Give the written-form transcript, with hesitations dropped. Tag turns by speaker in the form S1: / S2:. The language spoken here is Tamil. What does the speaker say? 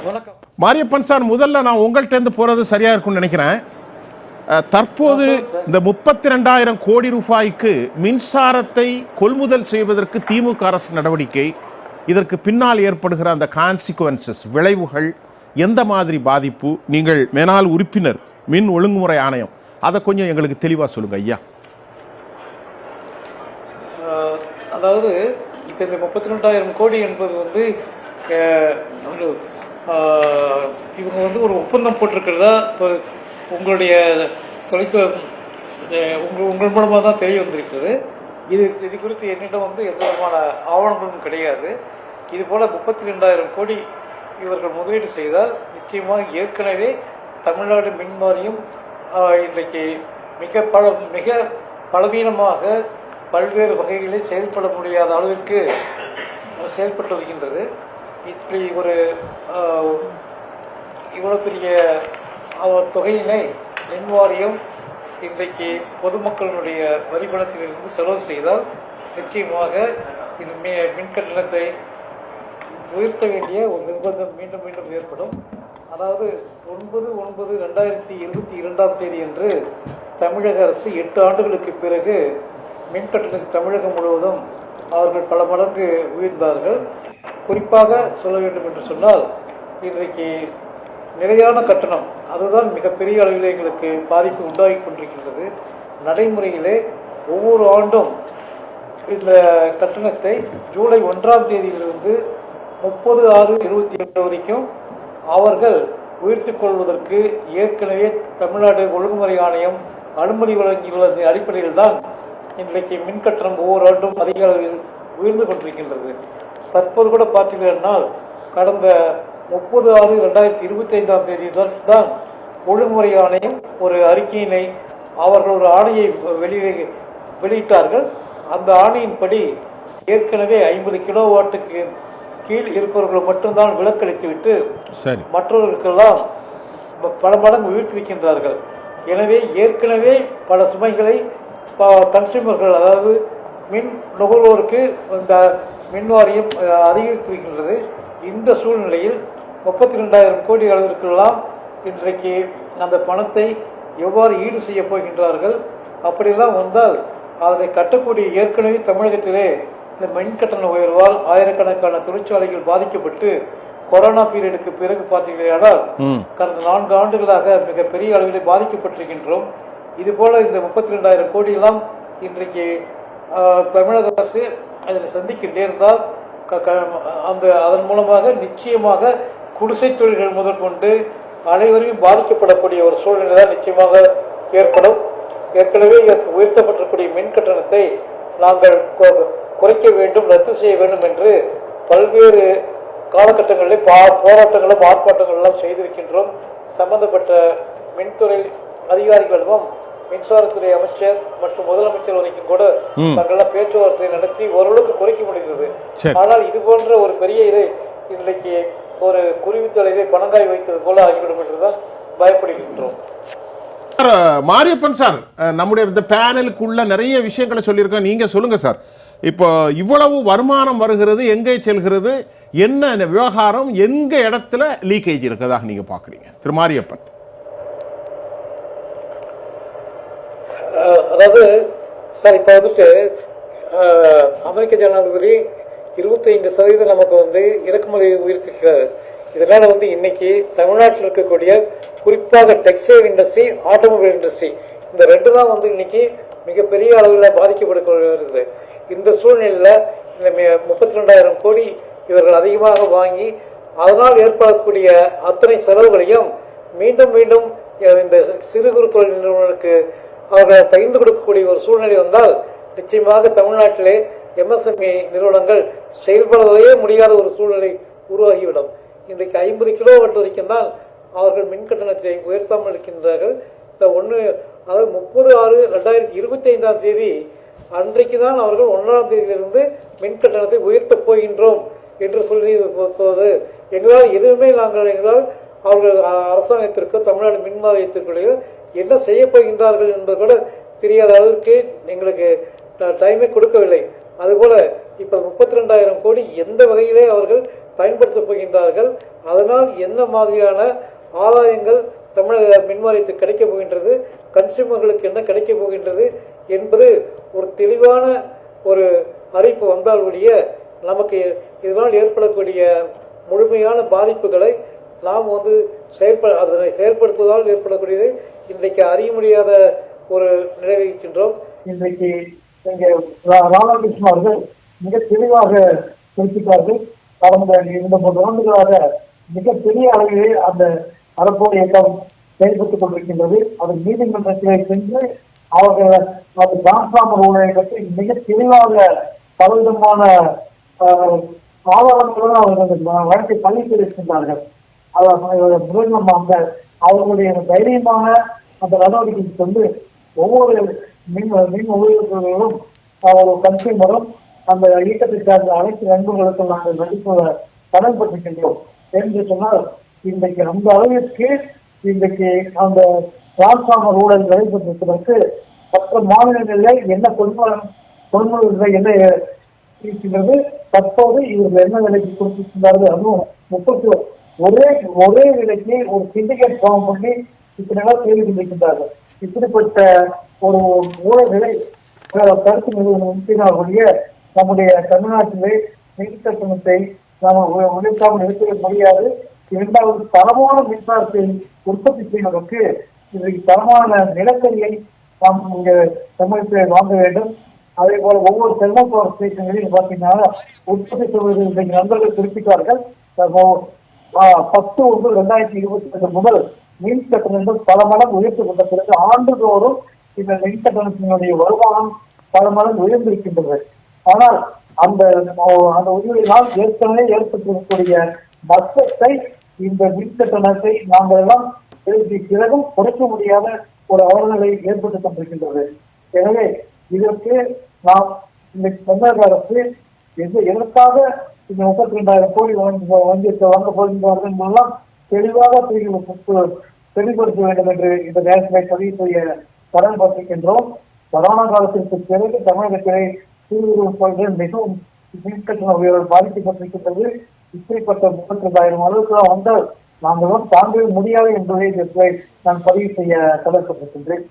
S1: வணக்கம்
S2: மாரியப்பன் சார், முதல்ல நான் உங்கள்கிட்ட போகிறது சரியாக இருக்கும்னு நினைக்கிறேன். தற்போது இந்த 32,000 கோடி ரூபாய்க்கு மின்சாரத்தை கொள்முதல் செய்வதற்கு திமுக அரசு நடவடிக்கை, இதற்கு பின்னால் ஏற்படுகிற அந்த கான்சிக்வன்சஸ், விளைவுகள், எந்த மாதிரி பாதிப்பு? நீங்கள் மேனாள் உறுப்பினர் மின் ஒழுங்குமுறை ஆணையம், அதை கொஞ்சம் எங்களுக்கு தெளிவாக சொல்லுங்க ஐயா.
S1: அதாவது இப்போ இந்த 32,000 கோடி என்பது வந்து இவங்க வந்து ஒரு ஒப்பந்தம் போட்டிருக்கிறதா இப்போ உங்களுடைய உங்கள் மூலமாக தான் தெரிய வந்திருக்கிறது. இது குறித்து என்னிடம் வந்து எந்த விதமான ஆவணங்களும் கிடையாது. இது போல் 32,000 கோடி இவர்கள் முதலீடு செய்தால் நிச்சயமாக ஏற்கனவே தமிழ்நாடு மின் வாரியம் இன்றைக்கு மிக பலவீனமாக பல்வேறு வகைகளில் செயல்பட முடியாத அளவிற்கு செயல்பட்டு வருகின்றது. இப்படி இவ்வளோ பெரிய தொகையினை மின் வாரியம் இன்றைக்கு பொதுமக்களுடைய வரிபணத்திலிருந்து செலவு செய்தால் நிச்சயமாக இது மின் கட்டணத்தை உயர்த்த வேண்டிய ஒரு நிர்பந்தம் மீண்டும் மீண்டும் ஏற்படும். அதாவது 9/9/2022 என்று தமிழக அரசு 8 ஆண்டுகளுக்கு பிறகு மின் கட்டணத்தை தமிழகம் முழுவதும் அவர்கள் பல மடங்கு உயர்ந்தார்கள். குறிப்பாக சொல்ல வேண்டும் என்று சொன்னால், இன்றைக்கு நிலையான கட்டணம் அதுதான் மிகப்பெரிய அளவில் எங்களுக்கு பாதிப்பு உண்டாகி கொண்டிருக்கின்றது. நடைமுறையிலே ஒவ்வொரு ஆண்டும் இந்த கட்டணத்தை ஜூலை 1ஆம் தேதியிலிருந்து 30/6/22 வரைக்கும் அவர்கள் உயர்த்திக் கொள்வதற்கு ஏற்கனவே தமிழ்நாடு ஒழுங்குமுறை ஆணையம் அனுமதி வழங்கியுள்ள அடிப்படையில் தான் இன்றைக்கு மின் கட்டணம் ஒவ்வொரு ஆண்டும் அதிக அளவில் உயர்ந்து கொண்டிருக்கின்றது. தற்போது கூட பார்த்தீங்கன்னா கடந்த 30/6/2025 தான் ஒழுங்குமுறை ஆணையம் ஒரு அறிக்கையினை அவர்கள் ஒரு ஆணையை வெளியிட்டார்கள். அந்த ஆணையின்படி ஏற்கனவே 50 கிலோவாட்டுக்கு கீழ் இருப்பவர்கள் மட்டும்தான் விலக்களித்துவிட்டு மற்றவர்களுக்கெல்லாம் பல மடங்கு உயர்த்திருக்கின்றார்கள். எனவே ஏற்கனவே பல சுமைகளை கன்சியூமர்கள், அதாவது மின் நுகர்வோருக்கு இந்த மின் வாரியம் அதிகரித்திருக்கின்றது. இந்த சூழ்நிலையில் 32,000 கோடி அளவிற்கெல்லாம் இன்றைக்கு அந்த பணத்தை எவ்வாறு ஈடு செய்ய போகின்றார்கள்? அப்படியெல்லாம் வந்தால் அதை கட்டக்கூடிய ஏற்கனவே தமிழகத்திலே இந்த மின் கட்டண உயர்வால் ஆயிரக்கணக்கான தொழிற்சாலைகள் பாதிக்கப்பட்டு கொரோனா பீரியடுக்கு பிறகு பார்த்தீங்கன்னா கடந்த 4 ஆண்டுகளாக மிகப்பெரிய அளவில் பாதிக்கப்பட்டிருக்கின்றோம். இதுபோல இந்த 32,000 கோடியெல்லாம் இன்றைக்கு தமிழக அரசு அதில் சந்திக்க நேர்ந்தால் அதன் மூலமாக நிச்சயமாக குடிசை தொழில்கள் முதற்கொண்டு அனைவரையும் பாதிக்கப்படக்கூடிய ஒரு சூழ்நிலை தான் நிச்சயமாக ஏற்படும். ஏற்கனவே உயர்த்தப்பட்டிருக்கூடிய மின் கட்டணத்தை நாங்கள் குறைக்க வேண்டும், ரத்து செய்ய வேண்டும் என்று பல்வேறு காலகட்டங்களில் போராட்டங்களும் ஆர்ப்பாட்டங்களும் செய்திருக்கின்றோம். சம்பந்தப்பட்ட மின்துறை அதிகாரிகளிடம் மின்சாரத்துறை அமைச்சர் மற்றும் முதலமைச்சர் வரைக்கும் கூட தங்களெல்லாம் பேச்சுவார்த்தை நடத்தி ஓரளவுக்கு குறைக்க முடிந்தது. ஆனால் இது போன்ற ஒரு பெரிய இதை இன்றைக்கு ஒரு குருவித்தலையை பணங்காய் வைத்தது போல ஆகிவிடும் என்றுதான் பயப்படுகின்றோம்.
S2: மாரியப்பன் சார், நம்முடைய இந்த பேனலுக்குள்ள நிறைய விஷயங்களை சொல்லியிருக்கோம். நீங்க சொல்லுங்க சார், இப்போ இவ்வளவு வருமானம் வருகிறது, எங்கே செல்கிறது, என்ன விவகாரம், எங்க இடத்துல லீக்கேஜ் இருக்கதாக நீங்க பாக்குறீங்க திரு மாரியப்பன்?
S1: அதாவது சார், இப்போ வந்துட்டு அமெரிக்க ஜனாதிபதி 25% நமக்கு இறக்குமதி உயர்த்திருக்கிறார். இதனால இன்னைக்கு தமிழ்நாட்டில் இருக்கக்கூடிய குறிப்பாக டெக்ஸ்டைல் இண்டஸ்ட்ரி, ஆட்டோமொபைல் இண்டஸ்ட்ரி, இந்த ரெண்டு தான் இன்னைக்கு மிகப்பெரிய அளவில் பாதிக்கப்பட்டு. இந்த சூழ்நிலையில் இந்த 32,000 கோடி இவர்கள் அதிகமாக வாங்கி அதனால் ஏற்படக்கூடிய அத்தனை செலவுகளையும் மீண்டும் மீண்டும் இந்த சிறு குறு தொழில் நிறுவனங்களுக்கு அவர்கள் பகிர்ந்து கொடுக்கக்கூடிய ஒரு சூழ்நிலை வந்தால் நிச்சயமாக தமிழ்நாட்டிலே எம்எஸ்எம்இ நிறுவனங்கள் செயல்படவே முடியாத ஒரு சூழ்நிலை உருவாகிவிடும். இன்றைக்கு 50 கிலோவாட் வரைக்கும் தான் அவர்கள் மின் கட்டணத்தை உயர்த்தாமல் இருக்கின்றார்கள். இந்த 30/6/2025 அன்றைக்கு தான் அவர்கள் 1ஆம் தேதியிலிருந்து மின் கட்டணத்தை உயர்த்தப் போகின்றோம் என்று சொல்லி போது எங்களால் எதுவுமே எங்களால் அவர்கள் அரசாங்கத்திற்கோ தமிழ்நாடு மின் வாரியத்திற்குள்ளேயோ என்ன செய்ய போகின்றார்கள் என்பது கூட தெரியாத அளவிற்கு எங்களுக்கு டைமே கொடுக்கவில்லை. அதுபோல இப்போ 32,000 கோடி எந்த வகையிலே அவர்கள் பயன்படுத்தப் போகின்றார்கள். அதனால் என்ன மாதிரியான ஆதாயங்கள் தமிழக மின் வாரியத்துக்கு கிடைக்கப் போகின்றது, கன்சியூமர்களுக்கு என்ன கிடைக்கப் போகின்றது என்பது ஒரு தெளிவான ஒரு அறிவிப்பு வந்தால் ஒழிய நமக்கு இதனால் ஏற்படக்கூடிய முழுமையான பாதிப்புகளை நாம் அதனை செயல்படுத்துவதால் ஏற்படக்கூடியது இன்றைக்கு அறிய முடியாத ஒரு நிலைவிக்கின்றோம்.
S3: இன்றைக்கு ராதாகிருஷ்ணன் அவர்கள் மிக தெளிவாக குறிப்பிட்டார்கள். கடந்த 2-3 ஆண்டுகளாக மிகப்பெரிய அளவிலே அந்த அறப்போர் இயக்கம் செயல்பட்டுக் கொண்டிருக்கின்றது. அது நீதிமன்றத்திலே சென்று அவர்கள் அந்த டிரான்ஸ்பார்மர் ஊழலை பற்றி மிக தெளிவாக பலவிதமான ஆதாரங்களுடன் அவர்கள் வழக்கை பதிவு இருக்கின்றார்கள். அந்த அவர்களுடைய தைரியமான அந்த நடவடிக்கை கொண்டு ஒவ்வொரு மின் உபயோகர்களும் ஒரு கன்சியூமரும் அந்த இயக்கத்தை சார்ந்த அனைத்து நண்பர்களுக்கும் நாங்கள் நடிப்ப கடன்பட்டிருக்கின்றோம் என்று சொன்னால் இன்றைக்கு அந்த அளவிற்கு இன்றைக்கு அந்த டிரான்ஸ்பார்மர் ஊழல் நடைபெற்றிருப்பதற்கு மற்ற மாநிலங்களில் என்ன கொள்முதல் என்ன இருக்கின்றது, தற்போது இவர்கள் என்ன விலைக்கு கொடுத்திருக்கிறார்கள், அதுவும் 30 ஒரே விலைக்கு ஒரு சிண்டிகேட் ஃபார்ம் பண்ணி இப்படியாக செய்திருக்கின்றார்கள். இப்படிப்பட்ட ஒரு ஊழல்களை கருத்து நிறுவனத்தினாலுடைய நம்முடைய தமிழ்நாட்டிலே மின் கட்டணத்தை நாம் உழைக்காமல் இருக்க முடியாது. இரண்டாவது, தரமான மின்சாரத்தை உற்பத்தி செய்வதற்கு இன்றைக்கு தரமான நிலக்கரியை நாம் இங்க தமிழகத்தில் வாங்க வேண்டும். அதே போல ஒவ்வொரு தெர்மல் பவர் ஸ்டேஷன்களையும் பார்த்தீங்கன்னா உற்பத்தி செய்வது இன்றைக்கு நண்பர்கள் குறிப்பிட்டார்கள். 10/1/2022 முதல் மின் கட்டணங்கள் பல மடங்கு உயர்த்தப்பட்ட பிறகு ஆண்டுதோறும் இந்த மின் கட்டணத்தினுடைய வருமானம் பல மடங்கு உயர்ந்திருக்கின்றது. ஆனால் அந்த உதவியினால் ஏற்கனவே ஏற்பட்டிருக்கக்கூடிய மட்டத்தை இந்த மின் கட்டணத்தை நாங்கள் எல்லாம் பிறகும் குறைக்க முடியாத ஒரு அவர்நிலை ஏற்பட்டுக் கொண்டிருக்கின்றது. எனவே இதற்கு நாம் இந்த தமிழக அரசு எதற்காக இந்த 32,000 கோடி வாங்க போகின்றார்கள் எல்லாம் தெளிவாக தெளிவுபடுத்த வேண்டும் என்று இந்த நேரத்திலே பதிவு செய்ய கடன்பட்டிருக்கின்றோம். கொரோனா காலத்திற்கு பிறகு தமிழகத்திலே மிகவும் மின்கட்டண உயர்வு பாதிக்கப்பட்டிருக்கின்றது. இப்படிப்பட்ட 32,000 அளவுக்கு வந்தால் நாங்களும் தாங்க முடியாது என்பதை நான் பதிவு செய்ய கடன்பட்டிருக்கின்றேன்.